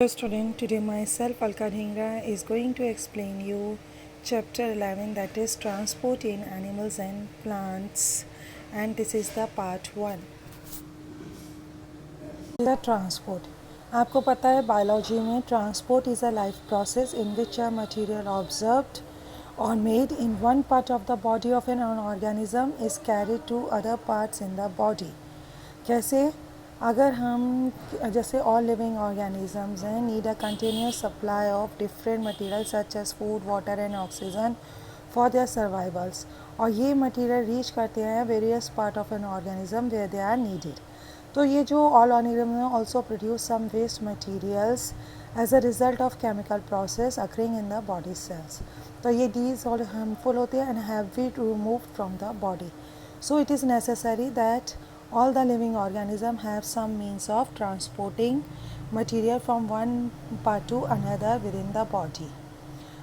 Hello student, today myself Alka Dhingra is going to explain you chapter 11, that is transport in animals and plants, and this is the part 1. The transport. आपको पता है biology में transport is a life process in which a material observed or made in one part of the body of an organism is carried to other parts in the body. कैसे? अगर हम जैसे all living organisms हैं need a continuous supply of different materials such as food, water and oxygen for their survivals, और ये material reach करते हैं various part of an organism where they are needed. तो ये जो all organism also produce some waste materials as a result of chemical process occurring in the body cells. तो ये these all harmful होते हैं and have been removed from the body. So it is necessary that all the living organisms have some means of transporting material from one part to another within the body.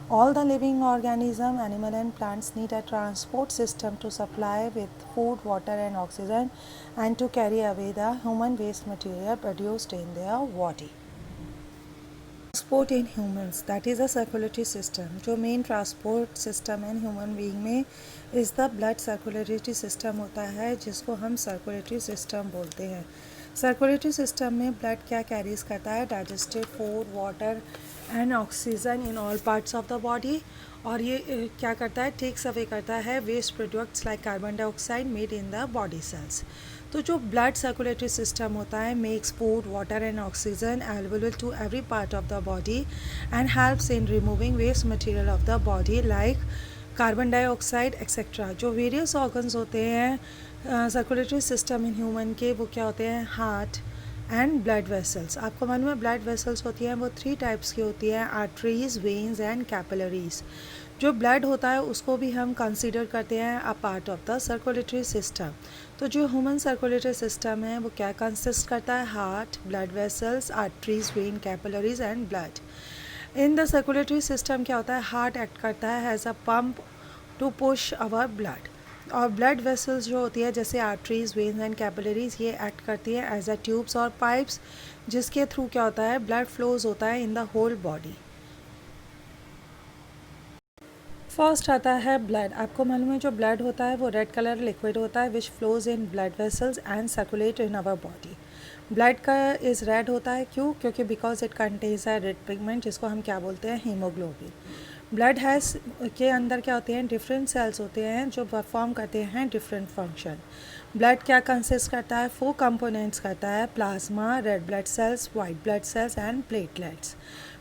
All the living organisms, animal and plants need a transport system to supply with food, water and oxygen and to carry away the human waste material produced in their body. Transport in humans, that is a circulatory system. जो main transport system है human being में is the blood circulatory system होता है, जिसको हम circulatory system बोलते हैं. Circulatory system में ब्लड क्या कैरीज करता है? Digested food, water and oxygen in all parts of the body. और ये क्या करता है? टेक्स अवे करता है waste products like carbon dioxide made in the body cells. तो जो ब्लड सर्कुलेटरी सिस्टम होता है makes food, water and oxygen available to every part of the body and helps in removing waste material of the body like carbon dioxide etcetera. जो various organs होते हैं circulatory system in human के, वो क्या होते हैं? Heart and blood vessels. आपको मालूम है ब्लड वेसल्स होती हैं वो 3 टाइप्स की होती हैं, आर्टरीज, वेन्स एंड कैपिलरीज. जो ब्लड होता है उसको भी हम कंसीडर करते हैं a part of the circulatory system. तो जो ह्यूमन सर्कुलेटरी सिस्टम है वो क्या कंसिस्ट करता है? Heart, blood vessels, arteries, vein, capillaries and blood. In the circulatory system क्या होता है? हार्ट एक्ट करता है as a pump to push our blood, और ब्लड वेसल्स जो होती है जैसे आर्टरीज, वेन्स एंड कैपिलरीज, ये एक्ट करती है एज अ ट्यूब्स और पाइप्स, जिसके थ्रू क्या होता है? ब्लड फ्लोज होता है in the whole body. First आता है ब्लड. आपको मालूम है जो ब्लड होता है वो रेड कलर लिक्विड होता है which flows in blood vessels and circulate in our body. Blood का इज़ रेड होता है, क्यों? क्योंकि because it contains a red pigment जिसको हम क्या बोलते हैं? हीमोग्लोबिन. ब्लड हैज़ के अंदर क्या होते हैं? डिफरेंट सेल्स होते हैं जो परफॉर्म करते हैं डिफरेंट फंक्शन. ब्लड क्या कंसिस्ट करता है? 4 कंपोनेंट्स करता है, plasma, red blood cells, white blood cells and platelets.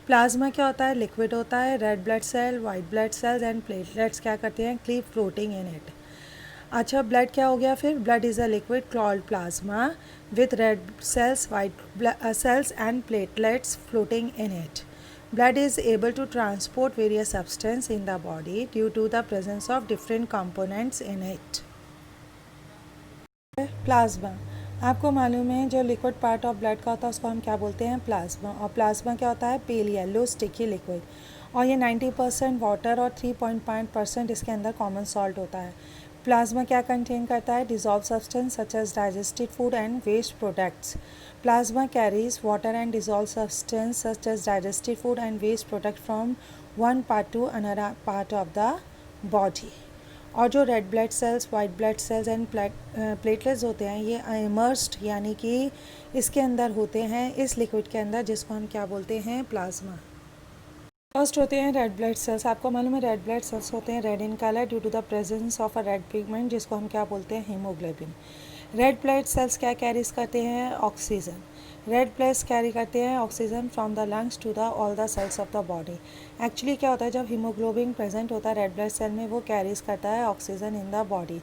Plasma क्या होता है? लिक्विड होता है. Red blood cell, white blood cells and platelets क्या करते हैं? Keep floating in it. अच्छा, ब्लड क्या हो गया फिर? Blood is a liquid called plasma with red cells, white cells and platelets floating in it. Blood is able to transport various substances in the body due to the presence of different components in it. Plasma. आपको मालूम है जो liquid part of blood का होता है उसको हम क्या बोलते हैं? प्लाज्मा. और प्लाज्मा क्या होता है? पेल येलो स्टिकी लिक्विड, और ये 90% वाटर और 3.5% इसके अंदर कॉमन सॉल्ट होता है. प्लाज्मा क्या कंटेन करता है? Dissolve substance such as digested food and waste products. Plasma carries water and dissolve substance such as digested food and waste product from one part to another part of the body. और जो red blood cells, white blood cells and platelets होते हैं ये immersed यानी कि इसके अंदर होते हैं इस लिक्विड के अंदर, जिसको हम क्या बोलते हैं? प्लाज्मा. फर्स्ट होते हैं रेड ब्लड सेल्स. आपको मालूम है रेड ब्लड सेल्स होते हैं red in colour due to the presence of a red pigment जिसको हम क्या बोलते हैं? हीमोग्लोबिन. रेड ब्लड सेल्स क्या कैरीज करते हैं? ऑक्सीजन. रेड ब्लड्स कैरी करते हैं oxygen from the lungs to the all the cells of the body. Actually क्या होता है जब हीमोग्लोबिन प्रेजेंट होता है रेड ब्लड सेल में, वो कैरीज करता है ऑक्सीजन इन द बॉडी.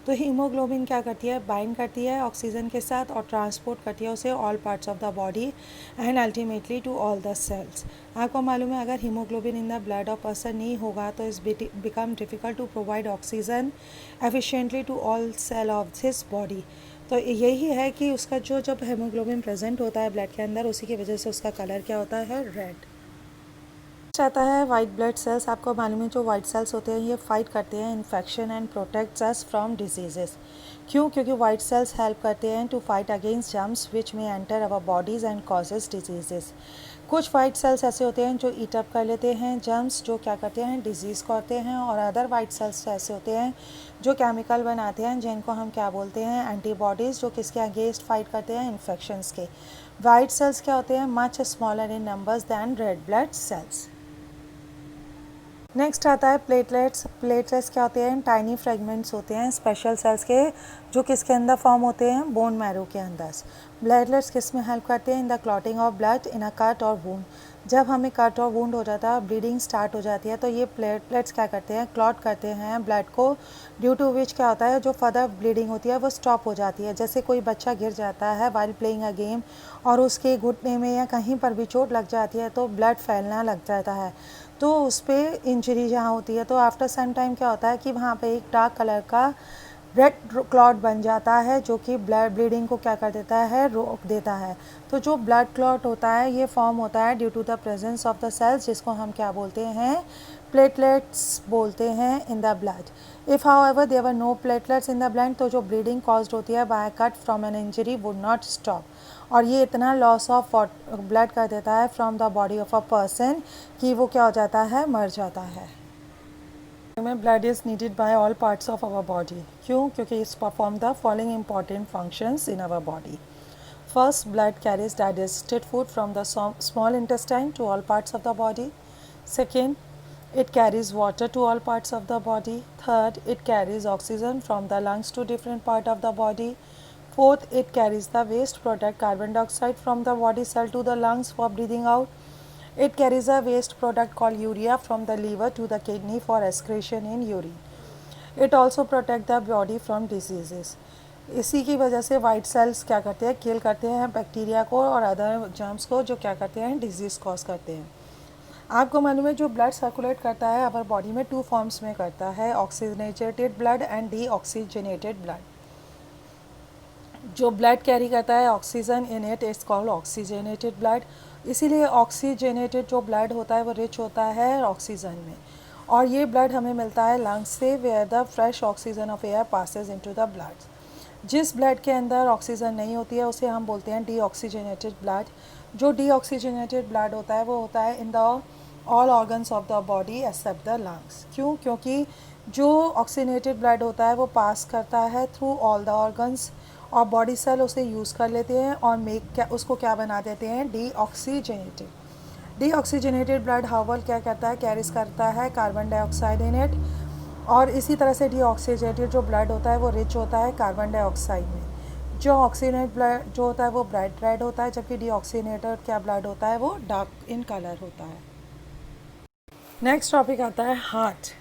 तो हीमोग्लोबिन क्या करती है? बाइंड करती है ऑक्सीजन के साथ और ट्रांसपोर्ट करती है उसे all parts of the body and ultimately to all the cells. आपको मालूम है अगर haemoglobin in the blood of person नहीं होगा तो it's become difficult to provide oxygen efficiently to all cell of his body. तो यही है कि उसका जो जब हीमोग्लोबिन प्रेजेंट होता है ब्लड के अंदर, उसी की वजह से उसका कलर क्या होता है? रेड. आता है वाइट ब्लड सेल्स। आपको मालूम है जो वाइट सेल्स होते हैं ये फाइट करते हैं infection and protects us from diseases. क्यों? क्योंकि वाइट सेल्स हेल्प करते हैं टू फाइट अगेंस्ट जर्म्स विच में enter our bodies and causes diseases. कुछ वाइट सेल्स ऐसे होते हैं जो ईट अप कर लेते हैं जर्म्स, जो क्या करते हैं डिजीज़ को करते हैं, और अदर वाइट सेल्स ऐसे होते हैं जो केमिकल बनाते हैं जिनको हम क्या बोलते हैं एंटीबॉडीज़, जो किसके अगेंस्ट फाइट करते हैं इन्फेक्शंस के। वाइट सेल्स क्या होते हैं much smaller in numbers than red blood cells. Next आता है प्लेटलेट्स। प्लेटलेट्स क्या होते हैं टाइनी फ्रेगमेंट्स होते हैं स्पेशल सेल्स के, जो किसके अंदर फॉर्म होते हैं बोन मैरो के अंदर। प्लेटलेट्स किस में हेल्प करते हैं in the clotting of blood in a cut और वूंड। जब हमें कट और वूंड हो जाता है ब्लीडिंग स्टार्ट हो जाती है तो ये प्लेटलेट्स क्या करते हैं क्लॉट करते हैं ब्लड को, ड्यू टू विच क्या होता है जो फर्दर ब्लीडिंग होती है वो स्टॉप हो जाती है। जैसे कोई बच्चा गिर जाता है वाइल प्लेइंग अ गेम और उसके घुटने में या कहीं पर भी चोट लग जाती है तो ब्लड फैलना लग जाता है, तो उस पर इंजरी जहाँ होती है तो आफ्टर सम टाइम क्या होता है कि वहाँ पे एक डार्क कलर का रेड क्लॉट बन जाता है जो कि ब्लड ब्लीडिंग को क्या कर देता है रोक देता है। तो जो ब्लड क्लॉट होता है ये फॉर्म होता है due to the presence of the cells जिसको हम क्या बोलते हैं प्लेटलेट्स बोलते हैं in the blood. If however there were no platelets in the blood तो जो ब्लीडिंग कॉज्ड होती है by cut from an injury would not stop, और ये इतना लॉस ऑफ ब्लड कर देता है from the body of a person कि वो क्या हो जाता है मर जाता है। में blood is needed by all parts of our body. क्यों? क्योंकि it's perform the following important functions in our body. First, blood carries digested food from the small intestine to all parts of the body. Second, it carries water to all parts of the body. Third, it carries oxygen from the lungs to different part of the body. Fourth, it carries the waste product carbon dioxide from the body cell to the lungs for breathing out. It carries a waste product called urea from the liver to the kidney for excretion in urine. It also protect the body from diseases. इसी की वजह से white cells क्या करते हैं किल करते हैं bacteria को और अदर जर्म्स को जो क्या करते हैं डिजीज़ कॉज करते हैं। आपको मालूम है जो ब्लड सर्कुलेट करता है अवर बॉडी में टू फॉर्म्स में करता है, oxygenated blood and deoxygenated blood. जो ब्लड कैरी करता है oxygen in it it's called oxygenated blood. इसीलिए ऑक्सीजनेटेड जो ब्लड होता है वो रिच होता है ऑक्सीजन में, और ये ब्लड हमें मिलता है लंग्स से where the fresh oxygen of air passes into the blood. जिस ब्लड के अंदर ऑक्सीजन नहीं होती है उसे हम बोलते हैं डीऑक्सीजनेटेड ब्लड। जो डीऑक्सीजनेटेड ब्लड होता है वो होता है in the all organs of the body except the lungs. क्यों? क्योंकि जो ऑक्सीजनेटेड ब्लड होता है वो पास करता है थ्रू ऑल द ऑर्गन्स और बॉडी सेल उसे यूज़ कर लेते हैं और उसको क्या बना देते हैं डीऑक्सीजनेटेड। डीऑक्सीजनेटेड ब्लड हाउएवर क्या करता है कैरिज करता है कार्बन डाइऑक्साइड इन इट, और इसी तरह से डीऑक्सीजनेटेड जो ब्लड होता है वो रिच होता है कार्बन डाइऑक्साइड में। जो ऑक्सीजनेटेड ब्लड जो होता है वो ब्राइट रेड होता है, जबकि डीऑक्सीजनेटेड क्या ब्लड होता है वो डार्क इन कलर होता है। नेक्स्ट टॉपिक आता है हार्ट।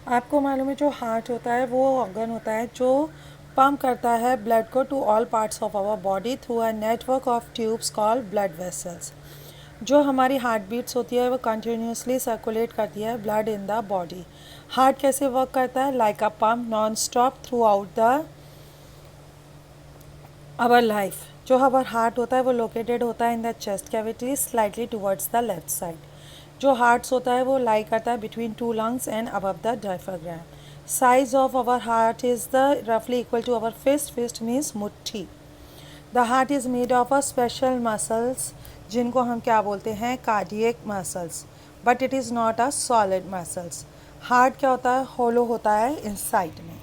आपको मालूम है जो हार्ट होता है वो ऑर्गन होता है जो पंप करता है ब्लड को to all parts of our body through a network of tubes called blood vessels. जो हमारी हार्ट बीट्स होती है वो कंटिन्यूसली सर्कुलेट करती है blood in the body. Heart कैसे वर्क करता है like a pump non stop throughout the our life. जो हमारा हार्ट होता है वो लोकेटेड होता है in the chest cavity slightly towards the left side. जो हार्ट्स होता है वो लाई करता है between two lungs and above the diaphragm. Size of our heart is the रफली equal to our fist. Fist means मुट्ठी। The heart is made of a special muscles जिनको हम क्या बोलते हैं cardiac muscles, but it is not a solid muscles. Heart क्या होता है होलो होता है इनसाइड में।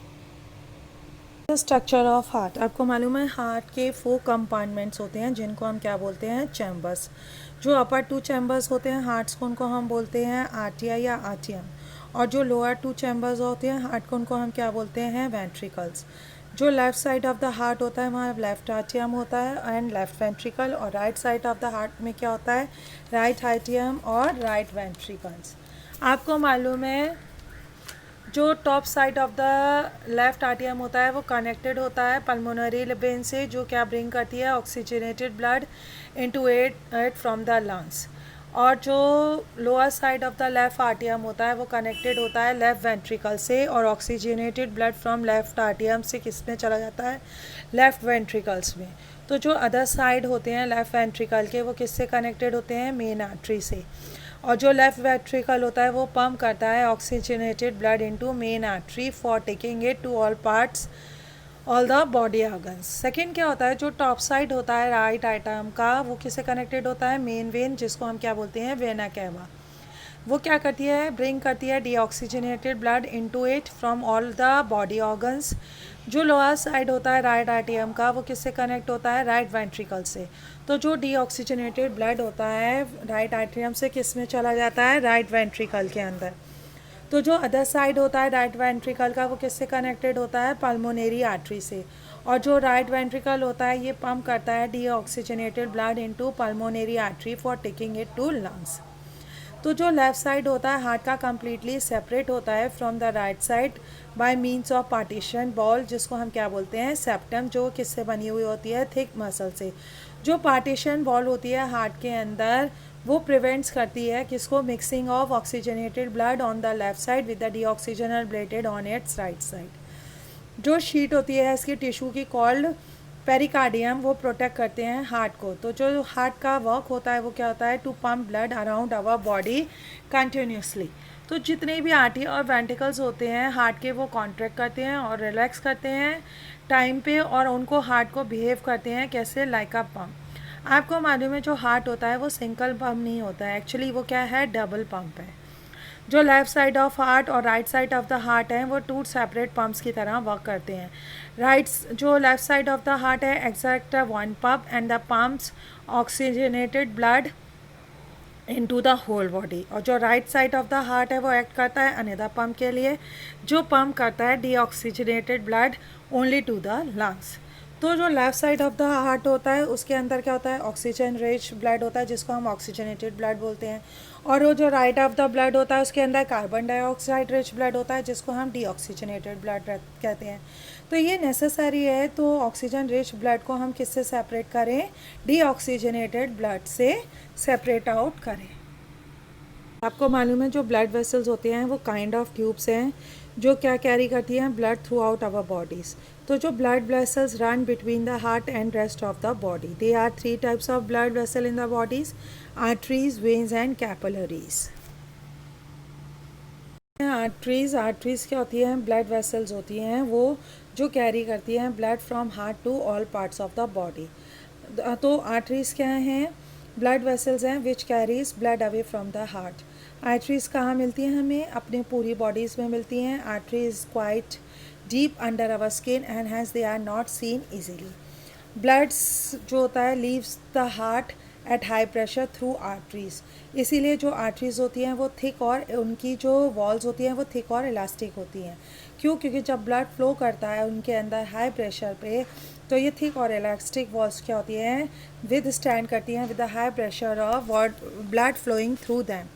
Structure of heart. आपको मालूम है हार्ट के 4 कंपार्टमेंट्स होते हैं जिनको हम क्या बोलते हैं चैम्बर्स। जो अपर 2 चैम्बर्स होते हैं हार्ट्स को उनको हम बोलते हैं आर्टिया या आर्टियम, और जो लोअर 2 चैम्बर्स होते हैं हार्ट को उनको हम क्या बोलते हैं वेंट्रिकल्स। जो left side of the heart होता है वहाँ लेफ़्ट आर्टियम होता है एंड लेफ़्ट वेंट्रिकल, और right side of the heart में क्या होता है राइट आर्टियम और राइट वेंट्रिकल्स। आपको मालूम है जो top side of the left आर्टियम होता है वो कनेक्टेड होता है पल्मोनरी वेन से, जो क्या ब्रिंग करती है oxygenated blood into it from the lungs, और जो lower side of the left आर्टियम होता है वो कनेक्टेड होता है लेफ़्ट वेंट्रिकल से, और ऑक्सीजनेटेड ब्लड फ्रॉम लेफ़्ट आर्टियम से किस में चला जाता है लेफ़्ट वेंट्रिकल्स में। तो जो अदर साइड होते हैं लेफ़्ट वेंट्रिकल के वो किससे कनेक्टेड होते हैं मेन आर्टरी से, और जो लेफ्ट वेंट्रिकल होता है वो पंप करता है oxygenated blood into main artery for taking it to all parts all the body organs. Second क्या होता है, जो टॉप साइड होता है राइट आइटम का, वो किससे कनेक्टेड होता है, मेन वेन, जिसको हम क्या बोलते हैं, वेना कैवा। वो क्या करती है, ब्रिंग करती है deoxygenated blood into it from all the body organs. जो लोअर साइड होता है राइट आर्टियम का, वो किससे कनेक्ट होता है, राइट वेंट्रिकल से। तो जो डीऑक्सीजनेटेड ब्लड होता है राइट आर्टियम से किस में चला जाता है, राइट वेंट्रिकल के अंदर। तो जो अदर साइड होता है राइट वेंट्रिकल का, वो किससे कनेक्टेड होता है, पल्मोनरी आर्टरी से। और जो राइट वेंट्रिकल होता है ये पंप करता है deoxygenated blood into pulmonary artery for taking it to lungs. तो जो लेफ़्ट साइड होता है हार्ट का कम्प्लीटली सेपरेट होता है from the right side by means of partition ball, जिसको हम क्या बोलते हैं, सेप्टम, जो किससे बनी हुई होती है, थिक मसल से। जो पार्टीशन बॉल होती है हार्ट के अंदर, वो प्रिवेंट्स करती है किसको, mixing of oxygenated blood on the left side with the deoxygenated blood on its right side. जो शीट होती है इसकी टिश्यू की कॉल्ड पेरिकार्डियम, वो प्रोटेक्ट करते हैं हार्ट को। तो जो हार्ट का वर्क होता है वो क्या होता है, to pump blood around our body continuously. तो जितने भी आर्टरी और वेंट्रिकल्स होते हैं हार्ट के, वो कॉन्ट्रैक्ट करते हैं और रिलैक्स करते हैं टाइम पे, और उनको हार्ट को बिहेव करते हैं कैसे, लाइक अ पंप। आपको मालूम है जो हार्ट होता है वो सिंगल पंप नहीं होता है, एक्चुअली वो क्या है, डबल पंप है। जो लेफ़्ट साइड ऑफ हार्ट और right side of the heart हैं वो टू सेपरेट पम्प्स की तरह वर्क करते हैं। जो left side of the heart है exact one pump and the pumps oxygenated blood into the whole body. और जो right side of the heart है वो एक्ट करता है अनदर पंप के लिए, जो पंप करता है deoxygenated blood only to the lungs. तो जो left side of the heart होता है उसके अंदर क्या होता है, ऑक्सीजन रिच ब्लड होता है जिसको हम ऑक्सीजनेटेड ब्लड बोलते हैं। और वो जो राइट ऑफ द ब्लड होता है उसके अंदर कार्बन डाइऑक्साइड रिच ब्लड होता है जिसको हम डीऑक्सीजनेटेड ब्लड कहते हैं। तो ये नेसेसरी है, तो ऑक्सीजन रिच ब्लड को हम किससे सेपरेट करें, डीऑक्सीजनेटेड ब्लड से सेपरेट आउट करें। आपको मालूम है जो ब्लड वेसल्स होते हैं वो काइंड ऑफ ट्यूब्स हैं जो क्या कैरी करती हैं, blood throughout our bodies. तो जो blood vessels run between the heart and rest of the body, they are 3 types of blood vessel in the bodies, arteries, veins and capillaries. Arteries क्या होती हैं, blood vessels होती हैं वो जो carry करती हैं blood from heart to all parts of the body. तो आर्टरीज क्या हैं, ब्लड वेसल्स हैं which carries blood away from the heart. Arteries कहाँ मिलती हैं हमें, अपने पूरी बॉडीज़ में मिलती हैं। Arteries quite deep under our skin and hence they are not seen easily. Bloods जो होता है leaves the heart at high pressure through arteries, इसीलिए जो आर्टरीज होती हैं वो थिक और उनकी जो वॉल्स होती हैं वो थिक और इलास्टिक होती हैं। क्यों, क्योंकि जब ब्लड फ्लो करता है उनके अंदर हाई प्रेशर पे, तो ये थिक और इलास्टिक वॉल्स क्या होती हैं, विद स्टैंड करती हैं with the high pressure of blood flowing through them.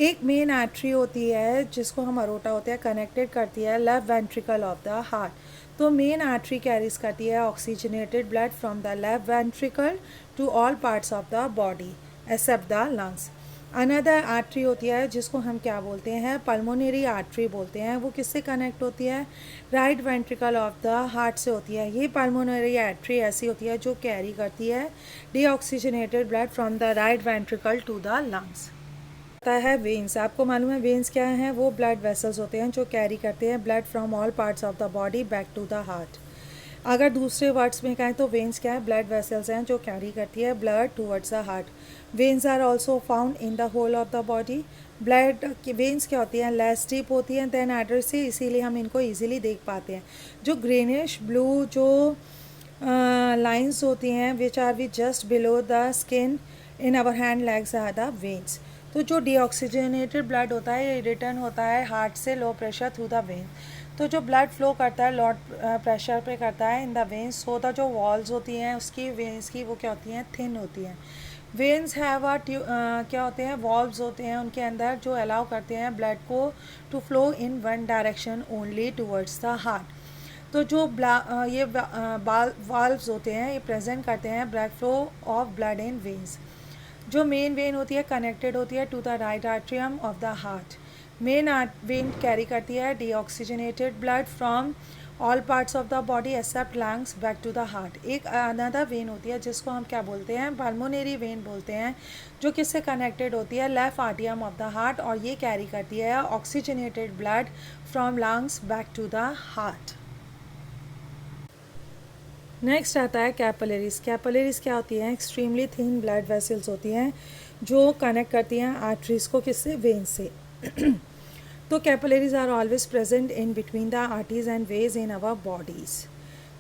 एक मेन आर्टरी होती है जिसको हम अरोटा होते हैं, कनेक्टेड करती है left ventricle of the heart. तो मेन आर्टरी कैरीज करती है oxygenated blood from the left ventricle to all parts of the body except the lungs. Another artery होती है जिसको हम क्या बोलते हैं, पल्मोनरी आर्टरी बोलते हैं। वो किससे कनेक्ट होती है, right ventricle of the heart से होती है। ये पल्मोनरी आर्टरी ऐसी होती है जो कैरी करती है deoxygenated blood from the right ventricle to the lungs. आता है वेन्स। आपको मालूम है वेन्स क्या हैं, वो ब्लड वेसल्स होते हैं जो कैरी करते हैं blood from all parts of the body back to the heart. अगर दूसरे वर्ड्स में कहें तो वेन्स क्या है, ब्लड वेसल्स हैं जो कैरी करती है blood towards the heart. Veins are also found in the whole of the body. Blood veins क्या होती हैं, लेस डीप होती हैं देन आर्टरी से, इसीलिए हम इनको ईजिली देख पाते हैं। जो ग्रेनिश ब्लू जो लाइन्स होती हैं which are we just below the skin in our hand legs are the veins. तो जो डीऑक्सीजनेटेड ब्लड होता है ये रिटर्न होता है हार्ट से low pressure through the when. तो जो ब्लड फ्लो करता है लो प्रेशर पे करता है in the veins, so the जो वॉल्स होती हैं उसकी वेन्स की वो क्या होती हैं, थिन होती हैं। वेन्स हैव क्या होते हैं, वॉल्व्स होते हैं उनके अंदर जो अलाउ करते हैं ब्लड को to flow in one direction only towards the heart. तो जो ये वाल्व्स होते हैं ये प्रेजेंट करते हैं blood flow of blood in veins. जो मेन वेन होती है कनेक्टेड होती है to the right atrium of the heart. Main vein carry करती है deoxygenated blood from all parts of the body except lungs back to the heart. एक another vein होती है जिसको हम क्या बोलते हैं, पल्मोनरी वेन बोलते हैं, जो किससे कनेक्टेड होती है, लेफ्ट आर्टियम ऑफ द हार्ट, और ये कैरी करती है oxygenated blood from lungs back to the heart. Next आता है कैपिलरीज। कैपिलरीज क्या होती हैं, एक्सट्रीमली थिन ब्लड वेसल्स होती हैं जो कनेक्ट करती हैं आर्टरीज को, किससे, वेन से। तो capillaries are always present in between the arteries and veins in our bodies.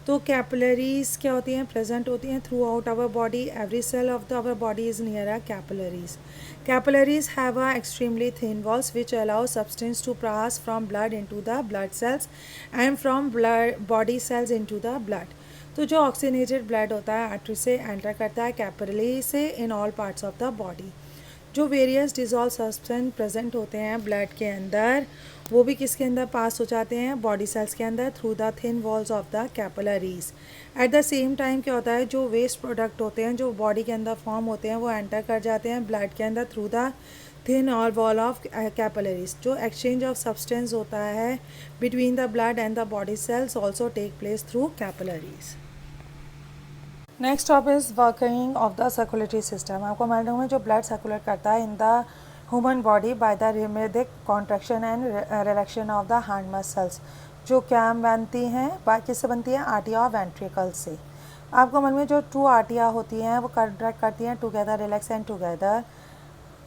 तो कैपिलरीज क्या होती हैं, प्रेजेंट होती हैं throughout our body. Every cell of the our body is near a capillaries. Capillaries have a extremely thin walls which allow substance to pass from blood into the blood cells and from blood body cells into the blood. तो जो oxygenated blood होता है artery से enter करता है capillary से इन all parts of the body. जो various dissolve substance present होते हैं ब्लड के अंदर, वो भी किसके अंदर पास हो जाते हैं, बॉडी सेल्स के अंदर, through the thin walls of the capillaries. At the same time क्या होता है, जो वेस्ट प्रोडक्ट होते हैं जो बॉडी के अंदर फॉर्म होते हैं वो एंटर कर जाते हैं ब्लड के अंदर थ्रू द थिन और वॉल ऑफ कैपिलरीज। जो एक्सचेंज ऑफ सब्सटेंस होता है between the blood and the body cells also take place through capillaries. Next top is working of the circulatory system. आपको मालूम है जो ब्लड सर्कुलेट करता है in the human body by the rhythmic contraction and relaxation of the hand muscles, जो क्या बनती हैं, किससे बनती हैं, आर्टिया और वेंट्रिकल से। आपको मालूम है जो टू आर्टिया होती हैं वो कॉन्ट्रैक्ट करती हैं टुगेदर, रिलैक्स एंड टुगेदर।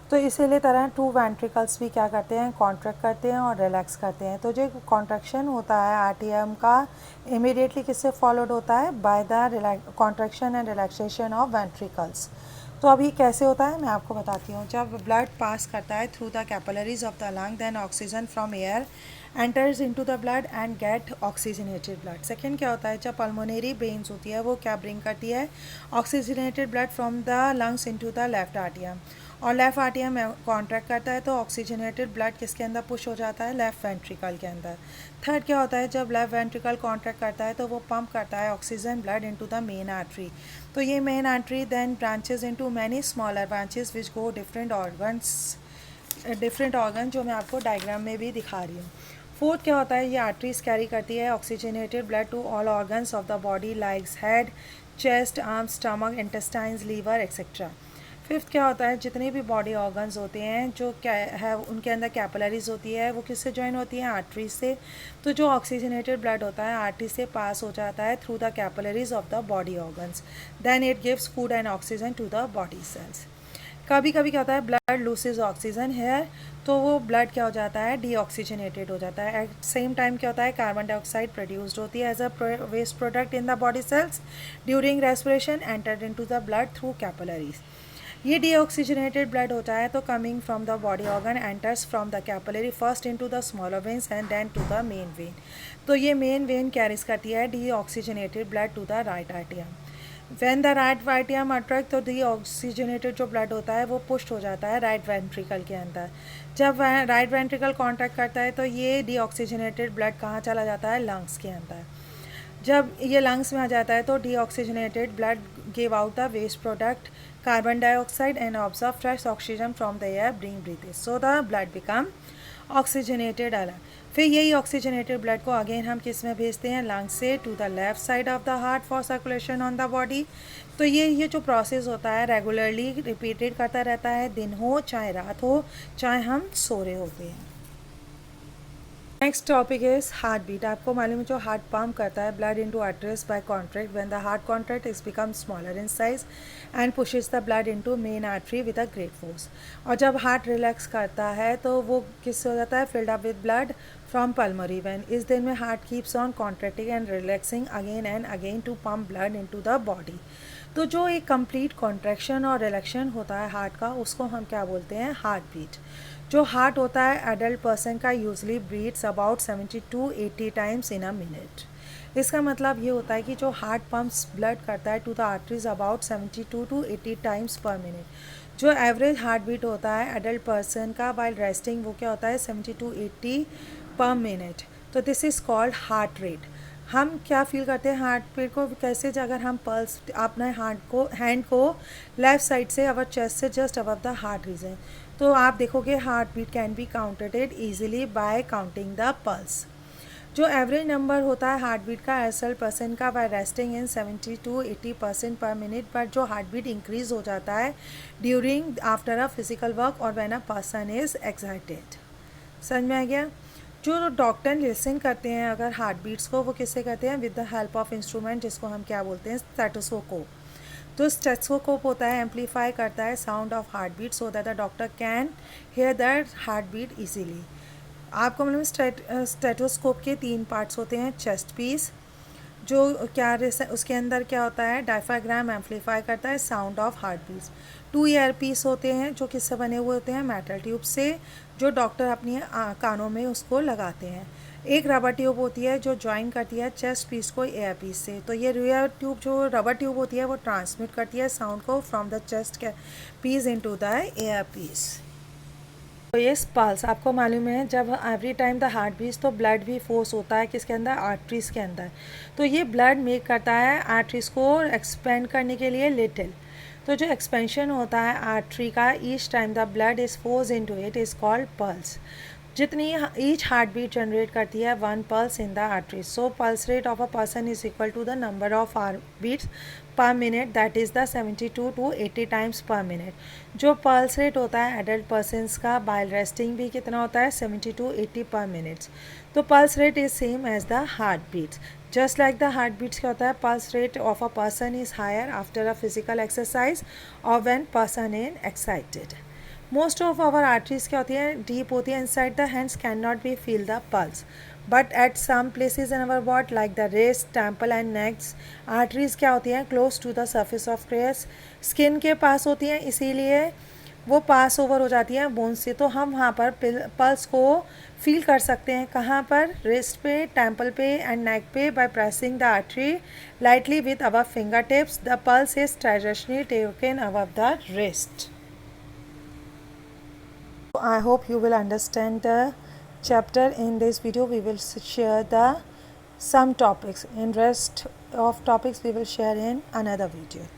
तो इसीलिए तरह टू वेंट्रिकल्स भी क्या करते हैं, कॉन्ट्रैक्ट करते हैं और रिलैक्स करते हैं। तो जो कॉन्ट्रैक्शन होता है आरटीएम का इमीडिएटली किससे फॉलोड होता है, by the contraction and relaxation of ventricles. तो अभी कैसे होता है मैं आपको बताती हूँ। जब ब्लड पास करता है through the capillaries of the lung, then oxygen from air enters into the blood and get oxygenated blood. Second क्या होता है, जब पल्मोनरी वेन्स होती है वो क्या ब्रिंग करती है, oxygenated blood from the lungs into the left आर्टियम, और लेफ़्ट आर्टियम कॉन्ट्रैक्ट करता है तो ऑक्सीजनेटेड ब्लड किसके अंदर पुश हो जाता है, लेफ़्ट वेंट्रिकल के अंदर। थर्ड क्या होता है, जब लेफ़्ट वेंट्रिकल कॉन्ट्रैक्ट करता है तो वो पंप करता है oxygen blood into the main artery. तो ये main artery then branches into many smaller branches which go different organ, जो मैं आपको डायग्राम में भी दिखा रही हूँ। फोर्थ क्या होता है, ये आर्टरीज कैरी करती है oxygenated blood to all organs of the body likes head, chest, arms, stomach, intestines, liver etcetera. Fifth क्या होता है, जितने भी बॉडी ऑर्गन्स होते हैं जो क्या है उनके अंदर कैपिलरीज होती है, वो किससे ज्वाइन होती हैं, आर्टरी से। तो जो ऑक्सीजनेटेड ब्लड होता है आर्टरी से पास हो जाता है through the capillaries of the body organs, then it gives food and oxygen to the body cells. कभी कभी क्या होता है, ब्लड लूसेज ऑक्सीजन है तो वो ब्लड क्या हो जाता है, डीऑक्सीजनेटेड हो जाता है। एट सेम टाइम क्या होता है, कार्बन डाइऑक्साइड प्रोड्यूस्ड होती है as a waste product in the body sales during respiration entered into the blood through capillaries. ये डीऑक्सीजनेटेड ब्लड होता है तो coming from the body organ enters from the capillary first into the smaller veins and then to the main vein. तो ये main vein carries करती है deoxygenated blood to the right आर्टियम। When the right आर्टियम attract तो deoxygenated जो blood होता है वो pushed हो जाता है राइट वेंट्रिकल के अंदर। जब राइट वेंट्रिकल कॉन्ट्रैक्ट करता है तो ये डीऑक्सीजनेटेड ब्लड कहाँ चला जाता है, लंग्स के अंदर। जब ये लंग्स में आ जाता है तो deoxygenated blood give out the waste product carbon dioxide and absorb fresh oxygen from the air being breathed, so the blood become oxygenated अलग। फिर यही ऑक्सीजनेटेड ब्लड को अगेन हम किस में भेजते हैं, लंग से to the left side of the heart for circulation on the body. तो ये जो प्रोसेस होता है रेगुलरली रिपीटेड करता रहता है, दिन हो चाहे रात हो चाहे हम सो रहे होते हैं। Next topic is heart beat. आपको मालूम है जो हार्ट पंप करता है blood into arteries by contract, when the heart contract is become smaller in size and pushes the blood into main artery with a great force. और जब heart relax करता है तो वो किससे हो जाता है, filled up with blood from pulmonary vein. इस दिन में heart keeps on contracting and relaxing again and again to pump blood into the body. तो जो एक कंप्लीट कॉन्ट्रैक्शन और रिलैक्शन होता है हार्ट का उसको हम क्या बोलते हैं, हार्ट बीट। जो हार्ट होता है एडल्ट पर्सन का usually beats about 70 to 80 times in a minute. इसका मतलब ये होता है कि जो हार्ट पम्प्स ब्लड करता है to the arteries about 72 to 80 times per minute. जो एवरेज हार्ट बीट होता है एडल्ट पर्सन का वाइल रेस्टिंग वो क्या होता है, 70 to 80 पर मिनट। तो this is called heart rate. हम क्या फील करते हैं हार्ट बीट को कैसे, अगर हम पल्स अपने हैंड को लेफ्ट साइड से अवर चेस्ट से just above the heart region, तो आप देखोगे heart beat can be counted easily by counting the pulse. जो एवरेज नंबर होता है हार्ट बीट का एसएल परसेंट का by resting in 70 to 80% per minute, but जो हार्ट बीट इंक्रीज हो जाता है during after a physical work और when a person is excited. समझ में आ गया। जो डॉक्टर लिसन करते हैं अगर हार्ट बीट्स को, वो किससे करते हैं? With the help of instrument जिसको हम क्या बोलते हैं? स्टेथोस्कोप। तो स्टेथोस्कोप होता है एम्पलीफाई करता है sound of heart beat so that the doctor can hear that heart beat easily. आपको मतलब स्टेथोस्कोप के 3 पार्ट्स होते हैं। चेस्ट पीस जो क्या उसके अंदर क्या होता है? डायफ्राग्राम एम्पलीफाई करता है sound of heart beats. 2 ear piece होते हैं जो किससे बने हुए होते हैं? मेटल ट्यूब से, जो डॉक्टर अपनी कानों में उसको लगाते हैं। एक रबर ट्यूब होती है जो ज्वाइन करती है चेस्ट पीस को एयर पीस से। तो ये रियर ट्यूब जो रबर ट्यूब होती है वो ट्रांसमिट करती है साउंड को from the chest piece into the ear piece. तो ये पल्स आपको मालूम है जब every time the heart beats तो ब्लड भी फोर्स होता है किसके अंदर? आर्टरीज के अंदर। तो ये ब्लड मेक करता है आर्टरीज को एक्सपेंड करने के लिए लिटिल। तो जो एक्सपेंशन होता है आर्टरी का each time the blood is force into it is called pulse. जितनी ईच हार्ट बीट जनरेट करती है 1 pulse in the artery. So pulse rate of a person is equal to the number of heart beats per minute that is the 72 to 80 times per minute. जो pulse rate होता है adult persons का while resting भी कितना होता है? 70 to 80 per minutes. तो pulse rate is same as the heart beats. Just like the heart beats क्या होता है? Pulse rate of a person is higher after a physical exercise और when person is excited. Most of our arteries क्या होती है? Deep होती है inside the hands, can not be feel the pulse, but at some places in our body like the wrist, temple and necks, arteries क्या होती हैं? Close to the surface of crease, skin के पास होती हैं, इसीलिए वो पास ओवर हो जाती हैं बोन से। तो हम वहाँ पर पल्स को फील कर सकते हैं। कहाँ पर? रिस्ट पे, टेम्पल पे एंड नेक पे by pressing the artery lightly with our finger tips. The pulse is traditionally taken above the wrist. I hope you will understand the chapter. In this video we will share the some topics. In rest of topics we will share in another video.